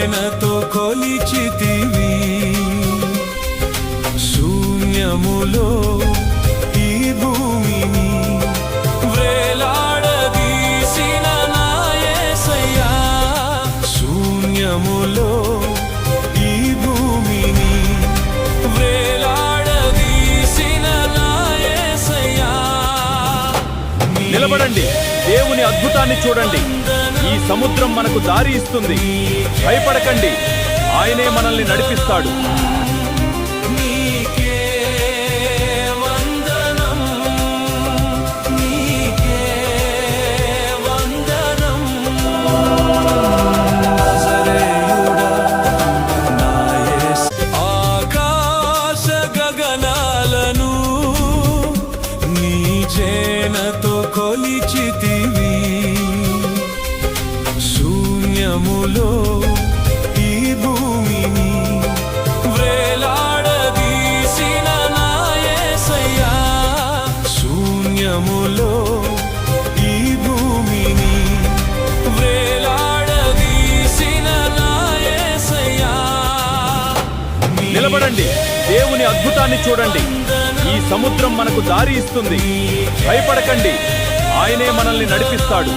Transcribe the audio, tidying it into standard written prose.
చేనతో కొలిచితివి శూన్యములో ఈ భూమిని వ్రేలాడదీసిన నా యేసయ్యా శూన్యములో ఈ భూమిని వ్రేలాడదీసిన నా యేసయ్యా నిలబడండి, దేవుని అద్భుతాన్ని చూడండి. ఈ సముద్రం మనకు దారి ఇస్తుంది. భయపడకండి, ఆయనే మనల్ని నడిపిస్తాడు. నీకే వందనం, నీకే వందనం. నజరేయుడా నా యేసు. ఆకాశ గగనాలను నీ చేనతో కొలిచితివి శూన్యములో ఈ భూమిని వ్రేలాడదీసిన నా యేసయ్యా శూన్యములో ఈ భూమిని వ్రేలాడదీసిన నా యేసయ్యా నిలబడండి, దేవుని అద్భుతాన్ని చూడండి. ఈ సముద్రం మనకు దారి ఇస్తుంది. భయపడకండి, ఆయనే మనల్ని నడిపిస్తాడు.